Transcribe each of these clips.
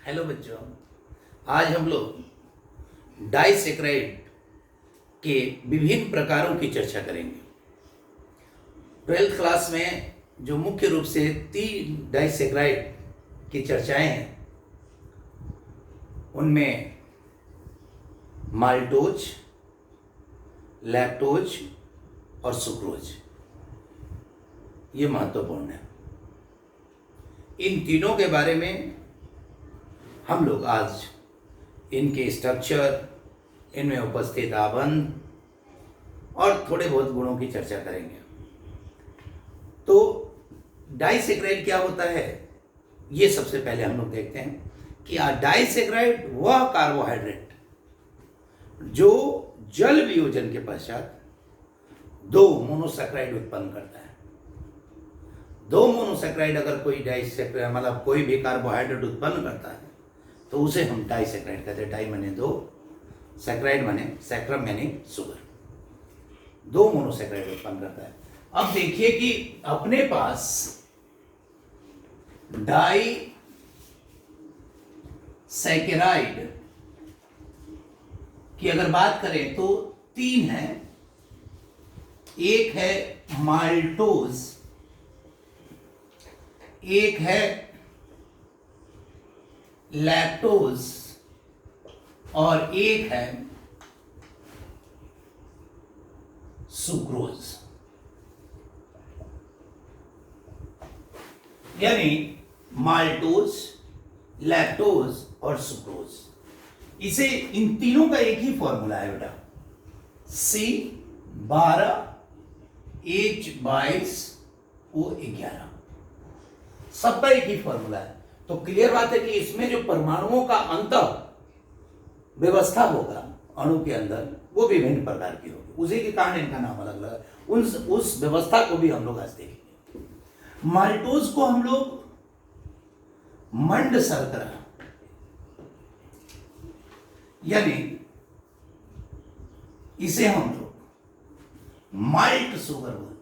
Hello बच्चों, आज हम लोग डाइसेक्राइड के विभिन्न प्रकारों की चर्चा करेंगे। 12th क्लास में जो मुख्य रूप से 3 डाइसेक्राइड की चर्चाएं हैं, उनमें माल्टोज, लैक्टोज और सुक्रोज ये महत्वपूर्ण है। इन तीनों के बारे में हम लोग आज इनके स्ट्रक्चर, इनमें उपस्थित आबंध और थोड़े बहुत गुणों की चर्चा करेंगे। तो डाइसेक्राइड क्या होता है, ये सबसे पहले हम लोग देखते हैं कि डाइसेक्राइड वह कार्बोहाइड्रेट जो जल वियोजन के पश्चात 2 मोनोसैकराइड उत्पन्न करता है। 2 मोनोसैकराइड अगर कोई डाइसेक्राइड मतलब कोई भी कार्बोहाइड्रेट उत्पन्न करता है तो उसे हम डाइसेक्राइड कहते हैं। डाई माने 2, सैकराइड माने सैक्रम यानी शुगर। 2 मोनोसैकराइड उत्पन्न करता है। अब देखिए कि अपने पास डाई सैकराइड की अगर बात करें तो 3 है। एक है माल्टोज, एक है लैक्टोज और एक है सुक्रोज। यानी माल्टोज, लैक्टोज और सुक्रोज, इसे इन तीनों का एक ही फॉर्मूला है बेटा, C12H22O11। सबका एक ही फॉर्मूला है। तो क्लियर बात है कि इसमें जो परमाणुओं का अंतर व्यवस्था होगा अणु के अंदर, वो विभिन्न प्रकार की होगी। उसी के कारण इनका नाम अलग अलग है। उस व्यवस्था को भी हम लोग आज देखेंगे। माल्टोज को हम लोग मंड शर्करा यानी इसे हम लोग माल्ट शुगर बोलते हैं।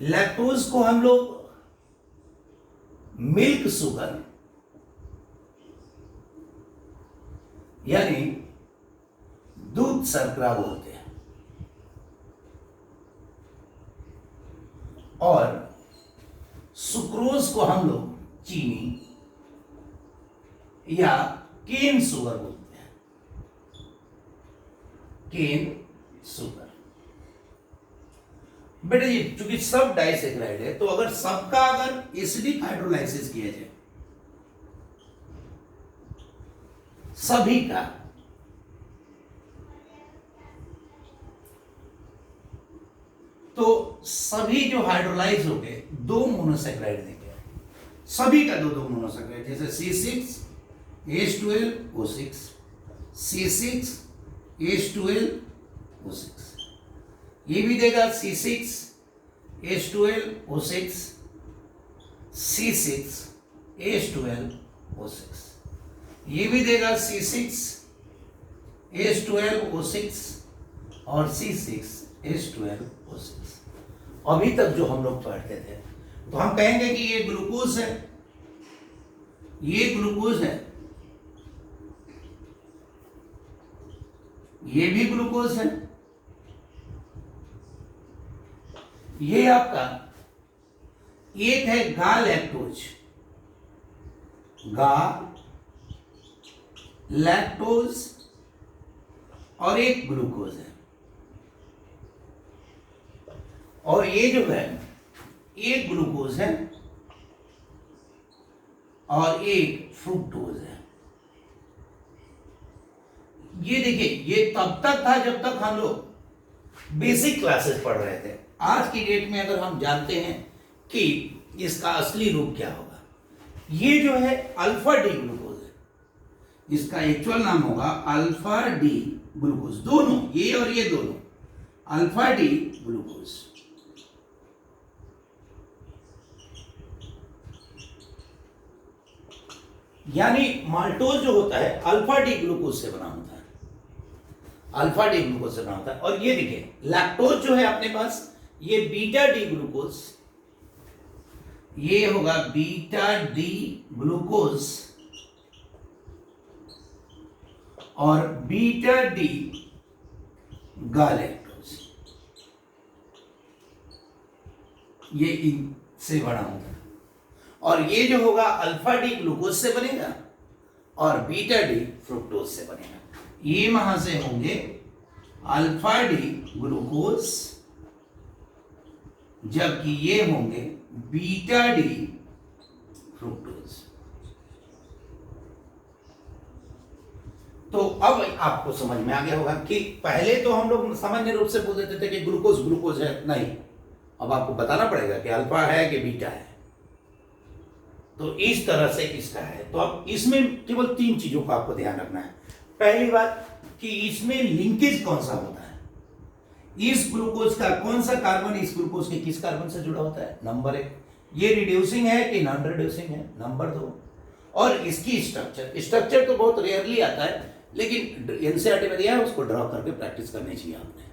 लैक्टोज को हम लोग मिल्क शुगर यानी दूध शर्करा बोलते हैं। और सुक्रोज को हम लोग चीनी या केन शुगर बोलते हैं। Cane sugar. बेटा ये चूंकि सब डाइसेक्राइड है, तो अगर सबका अगर एसिडिक हाइड्रोलाइसिस किया जाए, सभी का, तो सभी जो हाइड्रोलाइज हो गए 2 मोनोसैकराइड देंगे। सभी का 2 मोनोसैकराइड, जैसे C6H12O6, C6H12O6, ये भी देगा C6H12O6, C6H12O6, ये भी देगा C6H12O6 और C6H12O6। अभी तक जो हम लोग पढ़ते थे, तो हम कहेंगे कि ये ग्लूकोज है, ये ग्लूकोज है, ये भी ग्लूकोज है, ये आपका एक है गा लैक्टोज, गा लैक्टोज और एक ग्लूकोज है। और ये जो है एक ग्लूकोज है और एक फ्रुक्टोज है। ये देखिए, ये तब तक था जब तक हम लोग बेसिक क्लासेस पढ़ रहे थे। आज की डेट में अगर हम जानते हैं कि इसका असली रूप क्या होगा, ये जो है अल्फा डी ग्लूकोज है, इसका एक्चुअल नाम होगा अल्फा डी ग्लूकोज। दोनों, ये और ये दोनों अल्फा डी ग्लूकोज। यानी माल्टोज जो होता है अल्फा डी ग्लूकोज से बना होता है, अल्फा डी ग्लूकोज से बना होता है। और ये देखिए लैक्टोज जो है अपने पास, ये बीटा डी ग्लूकोज, ये होगा बीटा डी ग्लूकोज और बीटा डी गालेक्टोज, ये इनसे बड़ा होगा। और ये जो होगा अल्फा डी ग्लूकोज से बनेगा और बीटा डी फ्रुक्टोज से बनेगा। ये वहां से होंगे अल्फा डी ग्लूकोज, जबकि ये होंगे बीटा डी फ्रुक्टोज। तो अब आपको समझ में आ गया होगा कि पहले तो हम लोग सामान्य रूप से बोल देते थे कि ग्लूकोज ग्लूकोज है, नहीं, अब आपको बताना पड़ेगा कि अल्फा है कि बीटा है। तो इस तरह से इसका है। तो अब इसमें केवल 3 चीजों का आपको ध्यान रखना है। पहली बात कि इसमें लिंकेज कौन सा होता है, इस ग्लूकोज का कौन सा कार्बन इस ग्लूकोज के किस कार्बन से जुड़ा होता है, नंबर 1। ये रिड्यूसिंग है कि नॉन रिड्यूसिंग है, नंबर 2। और इसकी स्ट्रक्चर तो बहुत रेयरली आता है, लेकिन एनसीईआरटी में दिया है, उसको ड्रॉ करके प्रैक्टिस करनी चाहिए आपने।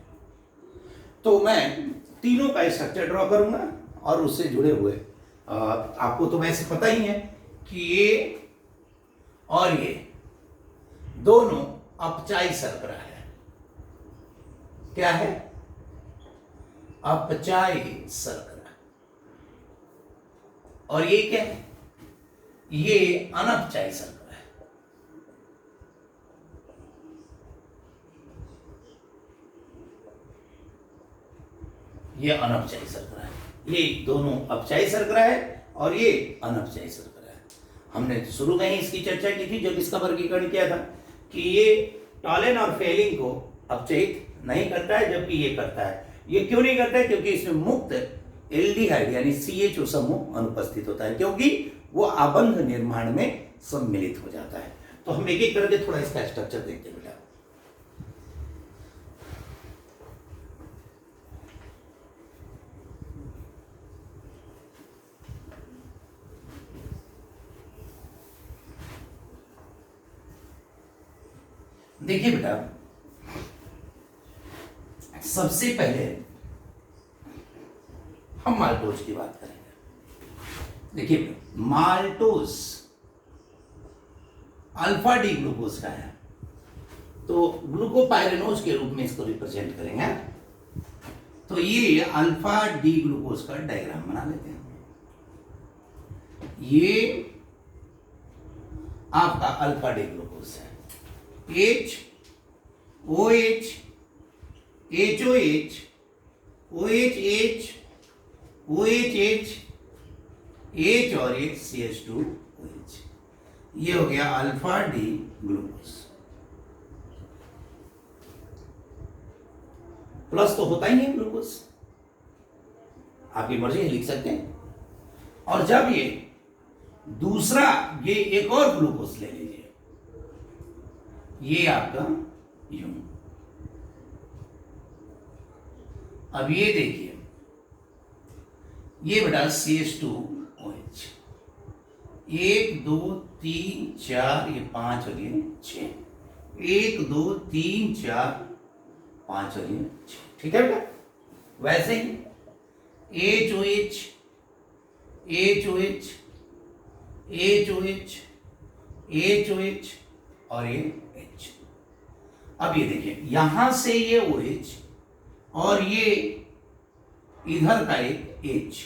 तो मैं तीनों का स्ट्रक्चर ड्रॉ करूंगा और उससे जुड़े हुए आपको तो वैसे पता ही है कि ये और ये दोनों अपचाई शर्करा है। क्या है? अपचाई शर्करा। और ये क्या है? ये अनपचाई शर्करा है। ये अनपचाई शर्करा है। ये दोनों अपचाई शर्करा है और ये अनपचाई शर्करा है। हमने शुरू में ही इसकी चर्चा की थी जब इसका वर्गीकरण किया था कि ये टॉलेन और फेलिंग को अपचयित नहीं करता है, जबकि ये करता है। ये क्यों नहीं करता है? क्योंकि इसमें मुक्त एल्डिहाइड यानी CHO समूह अनुपस्थित होता है, क्योंकि वो आबंध निर्माण में सम्मिलित हो जाता है। तो हम एक एक करके थोड़ा इसका स्ट्रक्चर देखते हैं बेटा। देखिए बेटा, सबसे पहले हम माल्टोज की बात करेंगे। देखिए, माल्टोज अल्फा डी ग्लूकोज का है, तो ग्लूकोपाइरेनोज के रूप में इसको रिप्रेजेंट करेंगे। तो ये अल्फा डी ग्लूकोज का डायग्राम बना लेते हैं। ये आपका अल्फा डी ग्लूकोज है। H OH HOH OHH OHH H और ये CH2OH, ये हो गया अल्फा डी ग्लूकोज। प्लस तो होता ही नहीं ग्लूकोज, आपकी मर्जी लिख सकते हैं। और जब ये दूसरा, ये एक और ग्लूकोज ले लीजिए, ये आपका यूं। अब ये देखिए, ये बेटा CH2OH, 1 2 3 4, ये 5 और ये 6, 1 2 3 4 5 और ये 6। ठीक है बेटा? वैसे ही HOH HOH HOH HOH और ये H। अब ये देखिए, यहां से ये OH और ये इधर का एक H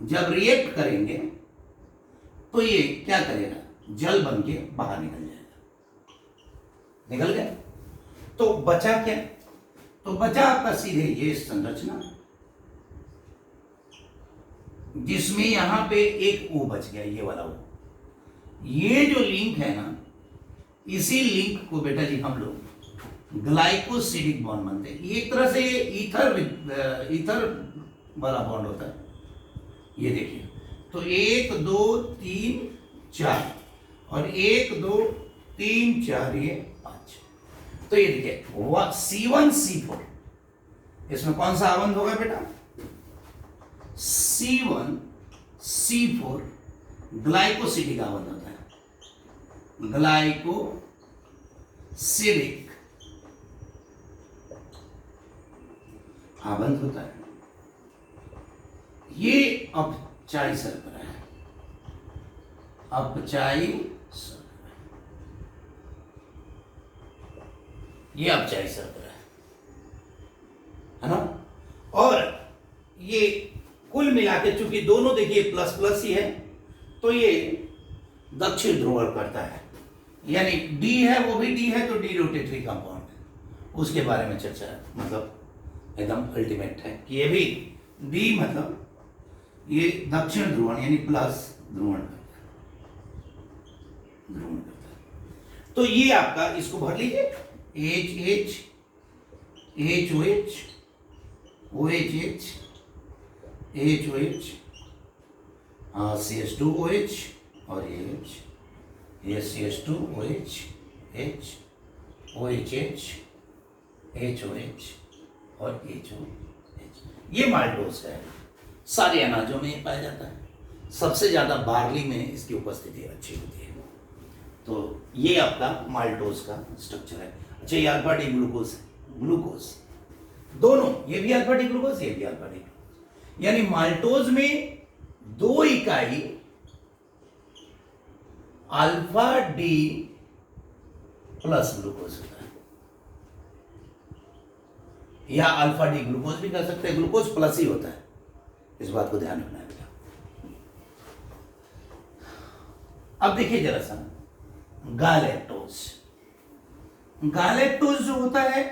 जब रिएक्ट करेंगे तो ये क्या करेगा? जल बन के बाहर निकल जाएगा। निकल गया। तो बचा क्या? तो बचा आपका सीधे ये संरचना, जिसमें यहां पे एक O बच गया, ये वाला O। ये जो लिंक है ना, इसी लिंक को बेटा जी हम लोग ग्लाइकोसिडिक बॉन्ड मानते हैं। एक तरह से ये ईथर वाला बॉन्ड होता है। ये देखिए, तो 1 2 3 4 और 1 2 3 4 ये 5। तो ये देखिए C1C4, इसमें कौन सा आबंध होगा बेटा? C1C4 ग्लाइकोसिडिक आबंध होता है। ग्लाइकोसिडिक आबंध होता है। ये अपचाई शर्करा है, अपचाई शर्करा, ये अपचाई शर्करा है ना। और ये कुल मिला के चूंकि दोनों देखिए प्लस प्लस ही है, तो ये दक्षिण ध्रुवण करता है, यानी डी है वो भी डी है, तो डी रोटेटरी कंपाउंड है, उसके बारे में चर्चा मतलब एकदम अल्टीमेट है कि ये भी डी मतलब ये दक्षिण ध्रुवण यानी प्लस ध्रुवण करता है। तो ये आपका, इसको भर लीजिए, H H H O H O H H H O H CH2OH और ये CH2OH H OHH HOH और HOH, ये माल्टोज का है। सारे अनाजों में ये पाया जाता है, सबसे ज़्यादा बार्ली में इसकी उपस्थिति अच्छी होती है। तो ये आपका माल्टोज का स्ट्रक्चर है। अच्छा, ये अल्फा डी ग्लूकोज है, ग्लूकोज दोनों, ये भी अल्फा डी ग्लूकोज, ये भी अल्फा डी ग्लूकोज, यानी माल्टोज में 2 इकाई अल्फा डी प्लस ग्लूकोज होता है, या अल्फा डी ग्लूकोज भी कर सकते हैं, ग्लूकोज प्लस ही होता है, इस बात को ध्यान रखना है बेटा। अब देखिए जरा सा गालेक्टोज, गालेक्टोज जो होता है,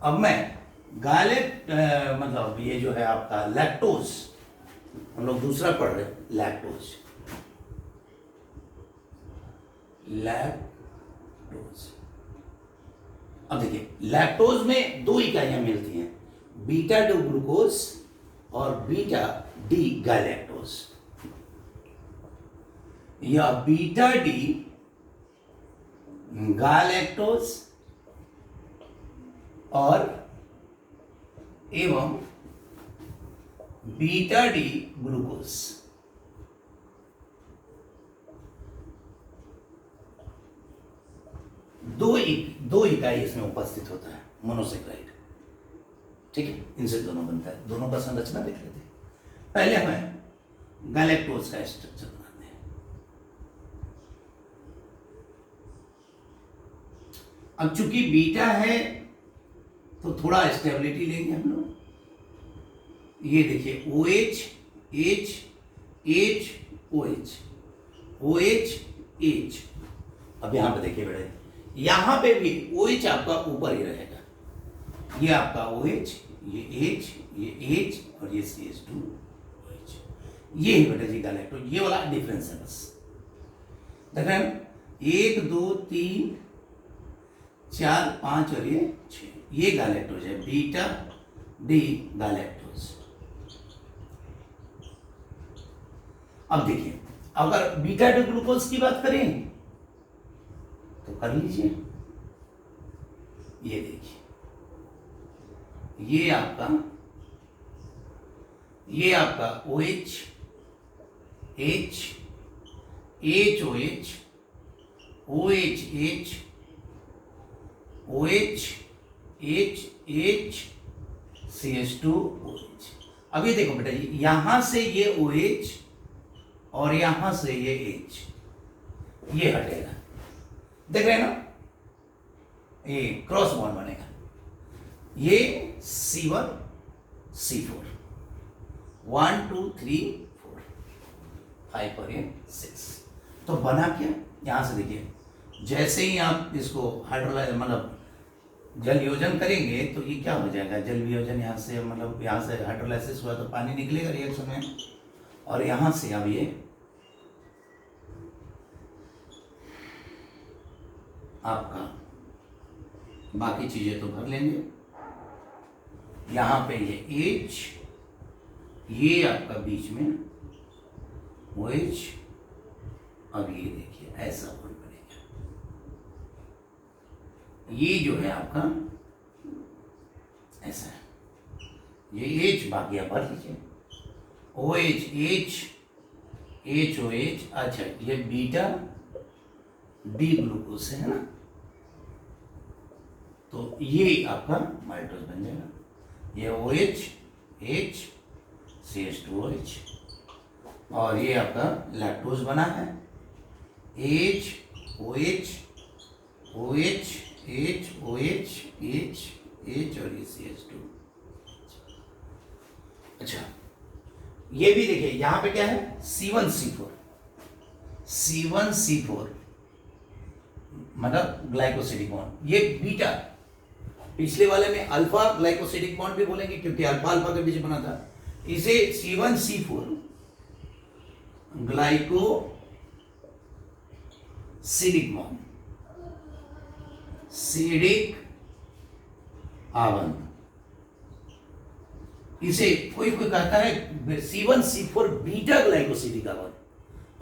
अब मैं मतलब ये जो है आपका लैक्टोज, हम लोग दूसरा पढ़ रहे हैं, लैक्टोज, लैक्टोज। अब देखिए लैक्टोज में 2 इकाइयां मिलती हैं, बीटा डी ग्लूकोज और बीटा डी गालेक्टोज, या बीटा डी गालेक्टोज और एवं बीटा डी ग्लूकोज। दो इकाई इसमें उपस्थित होता है, मोनोसेक्राइड, ठीक है, इनसे दोनों बनता है। दोनों का संरचना देख लेते हैं। पहले हमें गैलेक्टोज का स्ट्रक्चर बनाते हैं। अब चूंकि बीटा है तो थोड़ा स्टेबिलिटी लेंगे हम लोग। ये देखिए OH H H OH OH H। अब यहां पे देखिए बेटा, यहां पे भी OH आपका ऊपर ही रहेगा, ये आपका OH, ये H, ये H और ये CH2OH, ये है बेटा जी गैलेक्टोज। ये वाला डिफरेंस है बस, देख रहे हैं 1 2 3 4 5 और ये 6, ये गैलेक्टोज है, बीटा डी गैलेक्टोज। अब देखिए अगर बीटा डी ग्लूकोज की बात करें तो कर लीजिए, ये देखिए ये आपका OH H HOH OH OH H CH2OH। अब ये देखो बेटा, यहां से ये OH और यहां से ये H, ये हटेगा, देख रहे हैं ना, ये क्रॉस बॉन्ड बनेगा, ये C1 C4 1 2 3 4 5 और ये 6। तो बना क्या, यहां से देखिए, जैसे ही आप इसको हाइड्रोलाइज मतलब जल वियोजन करेंगे तो ये क्या हो जाएगा, जल वियोजन यहाँ से मतलब यहाँ से हाइड्रोलाइसिस हुआ तो पानी निकलेगा रिएक्शन में, और यहाँ से अब ये आपका बाकी चीजें तो भर लेंगे। यहाँ पे ये H, ये आपका बीच में OH, अब ये देखिए ऐसा बन बनेगा, ये जो है आपका ऐसा है, ये H बाकी आप भर लीजिए, OH H HOH। अच्छा, ये बीटा डी ग्लूकोज है ना, तो ये आपका माल्टोज बन जाएगा, ये OH H CH2OH, और ये आपका लैक्टोज बना है H OH OH H OH H H और ये CH2। अच्छा, ये भी देखिए यहां पे क्या है C1C4, C1C4 मतलब ग्लाइकोसिडिक बॉन्ड, ये बीटा, पिछले वाले में अल्फा ग्लाइकोसिडिक बॉन्ड भी बोलेंगे क्योंकि अल्फा अल्फा के बीच बना था, इसे C1C4 ग्लाइकोसिडिक बॉन्ड, सिडिक आबंध, इसे कोई कोई कहता है C1C4 बीटा ग्लाइकोसिडिक आबंध,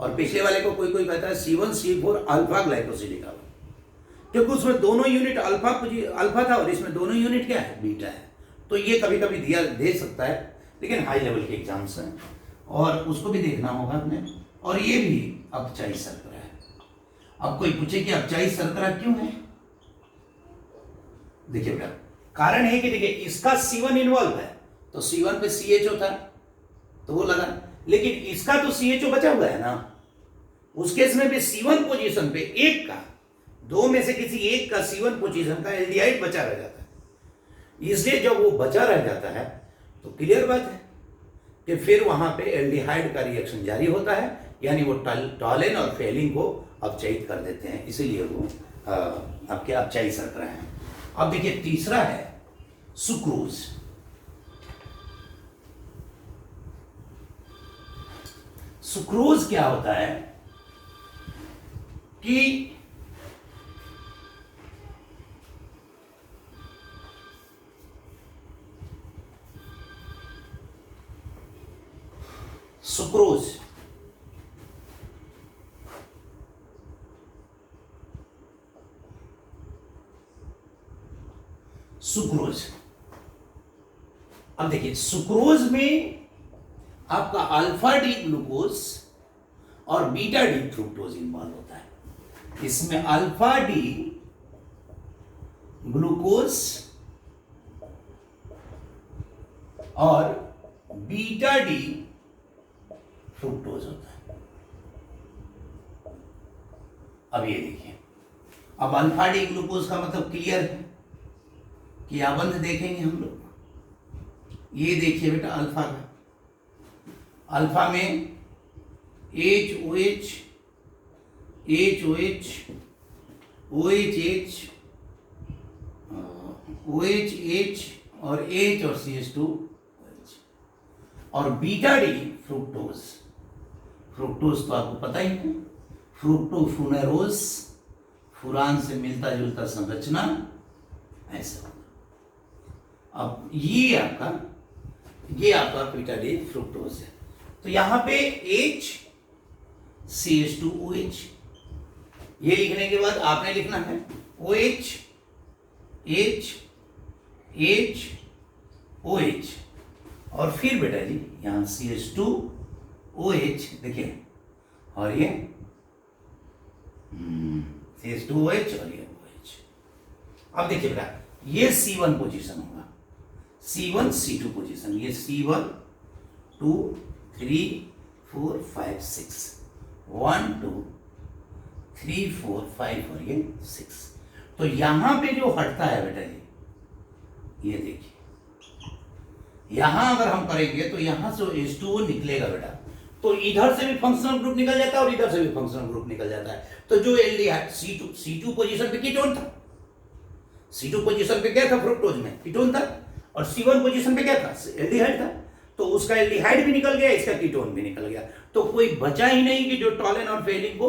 और पिछले वाले को कोई कोई कहता है C1C4 अल्फा ग्लाइकोसिडिक आबंध, क्योंकि उसमें दोनों यूनिट अल्फा था और इसमें दोनों यूनिट क्या है बीटा है। तो ये कभी कभी दिया दे सकता है, लेकिन हाई लेवल के एग्जाम्स हैं और उसको भी देखना होगा अपने। और ये भी अपचायी शर्करा है। अब कोई पूछे कि अपचायी शर्करा क्यों है, देखिए बेटा कारण है कि देखिए इसका C1 इन्वॉल्व है तो C1 पे CHO था तो वो लगा, लेकिन इसका तो CHO बचा हुआ है ना, उस केस में भी C1 पोजीशन पे एक का, दो में से किसी एक का C1 पोजीशन का एल्डिहाइड बचा रह जाता है। इसलिए जब वो बचा रह जाता है तो क्लियर बात है कि फिर वहां पे एल्डिहाइड का रिएक्शन जारी होता है, यानी वो टॉलेन और फेलिन को अपचयित कर देते हैं, इसीलिए वो आपके अपचायी शर्करा है। अब देखिए तीसरा है सुक्रोज। सुक्रोज क्या होता है कि सुक्रोज सुक्रोज, अब देखिए सुक्रोज में आपका अल्फा डी ग्लूकोज और बीटा डी फ्रुक्टोज इन्वॉल्व होता है। इसमें अल्फा डी ग्लूकोज और बीटा डी फ्रुक्टोज होता है। अब ये देखिए, अब अल्फा डी ग्लूकोज का मतलब क्लियर है कि आबंध देखेंगे हम लोग। ये देखिए बेटा अल्फा का, अल्फा में HOH HOH OHH OHH और H और CH2OH, और बीटा डी फ्रुक्टोज। फ्रुक्टोज तो आपको पता ही है, फ्रुक्टोफुनेरोज, फुरान से मिलता जुलता संरचना ऐसा। अब ये आपका बीटा डी फ्रुक्टोज है। तो यहां पे H CH2OH, ये लिखने के बाद आपने लिखना है OH H H OH, और फिर बेटा जी यहां CH2OH देखिए, और ये CH2OH और ये OH। अब देखिए बेटा ये C1 पोजीशन होगा, C1 C2 पोजीशन, ये C1 2 3 4 5 6 1 2 3 4 5 और ये 6। तो यहां पे जो हटता है बेटा जी, ये देखिए यहां अगर हम करेंगे तो यहां से H2O निकलेगा बेटा, तो इधर से भी फंक्शनल ग्रुप निकल जाता है और इधर से भी फंक्शनल ग्रुप निकल जाता है। तो जो एल्डिहाइड C2 पोजीशन पे कीटोन था, C2 पोजीशन पे क्या था फ्रुक्टोज में कीटोन था, और C1 पोजीशन पे क्या था एल्डिहाइड था, तो उसका एल्डिहाइड भी निकल गया, इसका कीटोन भी निकल गया, तो कोई बचा ही नहीं कि जो टॉलेन और फेलिन को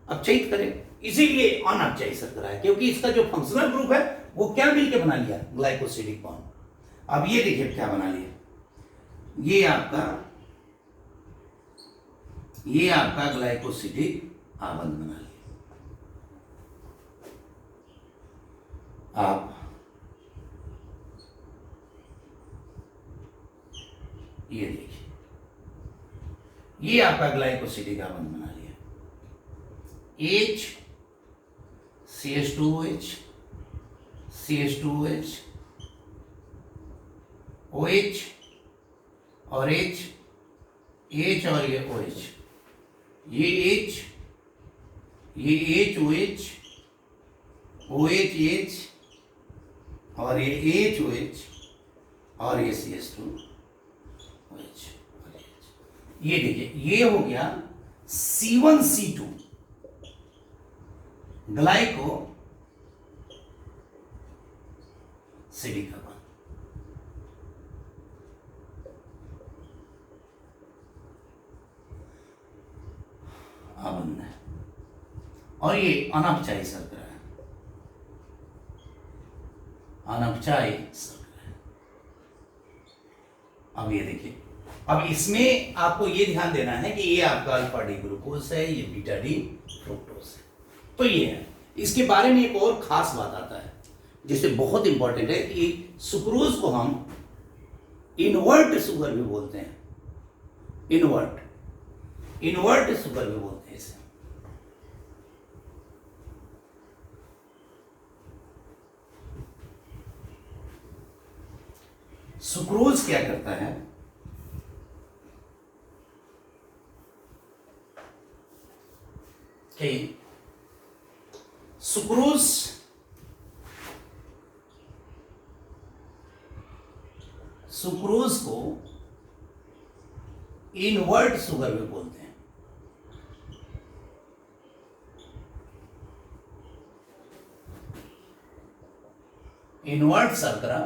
अपचयित करे। इसीलिए अनअपचयी शर्करा है, क्योंकि इसका जो फंक्शनल ग्रुप है वो क्या मिलके बना लिया ग्लाइकोसिडिक बॉन्ड। अब ये देखिए क्या बना लिया, ये आपका ग्लाइकोसिडिक आबंध बना लिया। आप ये देखिए, ये आपका ग्लाइकोसिडिक आबंध बना लिया, H CH2OH CH2OH OH और H, H और ये OH, ये H, ये H OH, OH H और ये H OH और ये CH2OH। ये देखिए, ये हो गया C1C2 ग्लाइको सिलिका बॉन्ड। है और ये अनपचायी शर्करा है, अनपचायी शर्करा है। अब ये देखिए, अब इसमें आपको ये ध्यान देना है कि ये आपका अल्फा डी ग्लूकोज है, ये बीटा डी फ्रुक्टोज है। तो ये है, इसके बारे में एक और खास बात आता है जिससे बहुत इंपॉर्टेंट है कि सुक्रोज को हम इनवर्ट शुगर भी बोलते हैं, इनवर्ट शुगर भी बोलते हैं इसे। सुक्रोज क्या करता है कि सुक्रोज को इनवर्ट शुगर भी बोलते हैं। इनवर्ट शर्करा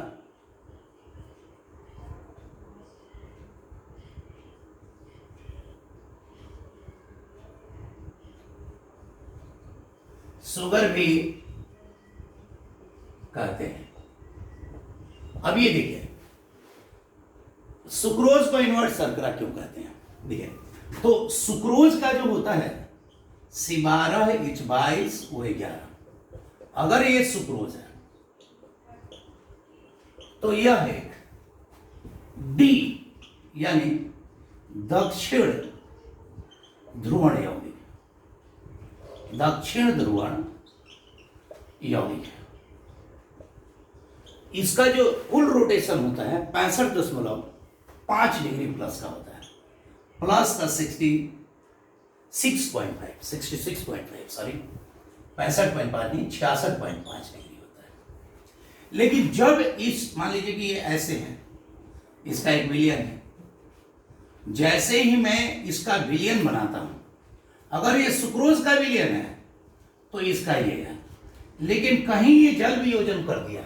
शुगर भी कहते हैं। अब ये देखिए, सुक्रोज को इनवर्ट शर्करा क्यों कहते हैं? देखिए, तो सुक्रोज का जो होता है C12H22O11, अगर ये सुक्रोज है तो यह एक डी यानी दक्षिण ध्रुवण यौगिक, दक्षिण ध्रुवण यौगिक है। इसका जो कुल रोटेशन होता है 65.5 डिग्री प्लस का होता है, प्लस का 66.5 सॉरी 65.5 नहीं 66.5 डिग्री होता है। लेकिन जब इस मान लीजिए कि ये ऐसे है, इसका एक विलियन है, जैसे ही मैं इसका विलियन बनाता हूं, अगर ये सुक्रोज का विलियन है तो इसका ये है, लेकिन कहीं ये जल वियोजन कर दिया,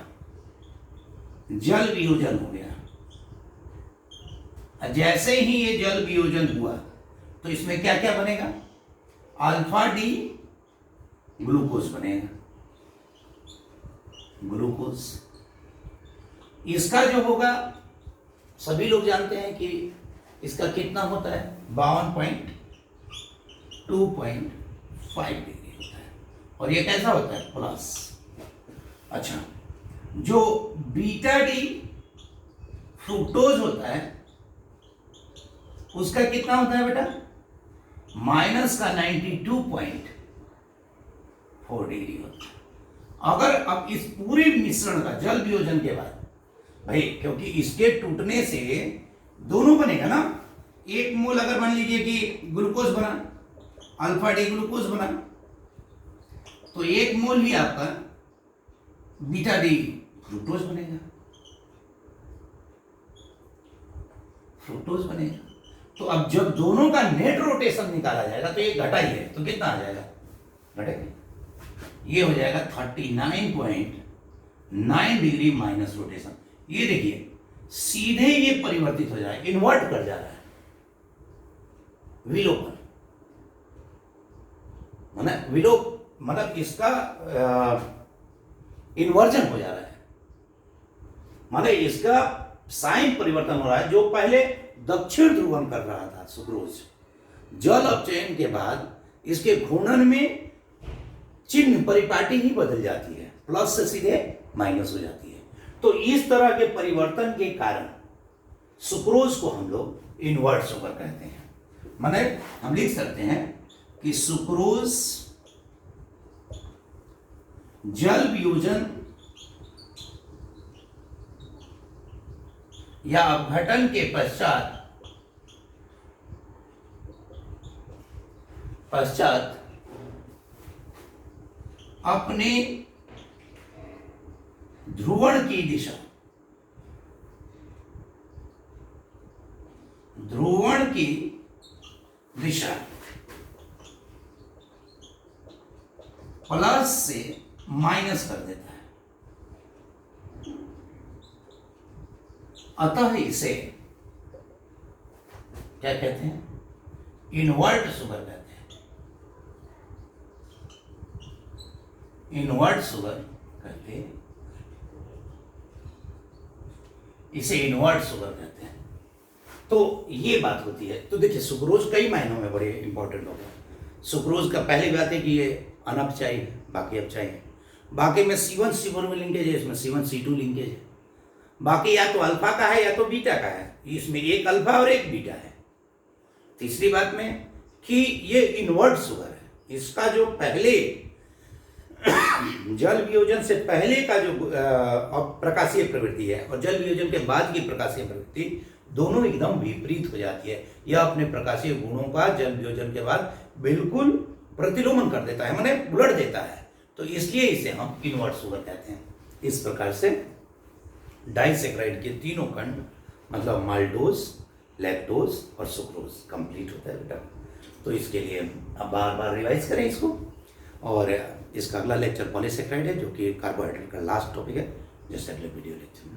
जल वियोजन हो गया। जैसे ही ये जल वियोजन हुआ तो इसमें क्या क्या बनेगा? अल्फा डी ग्लूकोज बनेगा, ग्लूकोज। इसका जो होगा सभी लोग जानते हैं कि इसका कितना होता है 52.25 डिग्री होता है, और ये कैसा होता है प्लस। अच्छा, जो बीटा डी फ्रुक्टोज होता है उसका कितना होता है बेटा? माइनस का 92.4 डिग्री होता है। अगर अब इस पूरे मिश्रण का जल वियोजन के बाद, भाई क्योंकि इसके टूटने से दोनों बनेगा ना, एक मोल अगर मान लीजिए कि ग्लूकोज बना, अल्फा डी ग्लूकोज बना, तो एक मोल ही आपका बीटा डी फ्रुक्टोज बनेगा, फ्रुक्टोज बनेगा। तो अब जब दोनों का नेट रोटेशन निकाला जाएगा तो ये घटा ही है, तो कितना आ जाएगा? घटेगा, ये हो जाएगा 39.9 डिग्री माइनस रोटेशन। ये देखिए सीधे ये परिवर्तित हो जाएगा, इन्वर्ट कर जा रहा है, विलोपन मतलब इसका इन्वर्जन हो जा रहा है, मतलब इसका साइन परिवर्तन हो रहा है। जो पहले दक्षिण ध्रुवण कर रहा था सुक्रोज, जल अपचयन के बाद इसके घूर्णन में चिन्ह परिपाटी ही बदल जाती है, प्लस से सीधे माइनस हो जाती है। तो इस तरह के परिवर्तन के कारण सुक्रोज को हम लोग इनवर्ट शुगर कहते हैं। माने हम लिख सकते हैं कि सुक्रोज जल वियोजन या अपघटन के पश्चात अपने ध्रुवण की दिशा प्लस से माइनस कर देता है। अतः इसे क्या कहते हैं? इनवर्ट शुगर कहते हैं। इनवर्ट शुगर कहते हैं, इसे इनवर्ट शुगर कहते हैं। तो ये बात होती है। तो देखिए, सुक्रोज कई मायनों में बड़े इंपॉर्टेंट हो गए। सुक्रोज का पहली बात है कि ये अनअपचायी है, बाकी अपचायी है। बाकी में C1 C4 में लिंकेज है, इसमें C1 C2 लिंकेज है। बाकी या तो अल्फा का है या तो बीटा का है, इसमें एक अल्फा और एक बीटा है। तीसरी बात में कि ये इनवर्ट शुगर है। इसका जो पहले जल वियोजन से पहले का जो प्रकाशीय प्रवृत्ति है और जल वियोजन के बाद की प्रकाशीय प्रवृत्ति दोनों एकदम विपरीत हो जाती है। यह अपने प्रकाशीय गुणों का जल वियोजन के बाद बिल्कुल प्रतिलोमन कर देता है, माने उलट देता है। तो इसलिए इसे हम इनवर्ट शुगर कहते हैं। इस प्रकार से डाइसैकराइड के तीनों खंड मतलब माल्टोज, लैक्टोज और सुक्रोज कंप्लीट होता है बेटा। तो इसके लिए अब बार बार रिवाइज करें इसको। और इसका अगला लेक्चर पॉलीसैकराइड है, जो कि कार्बोहाइड्रेट का लास्ट टॉपिक है, जैसे अगले वीडियो लेक्चर में।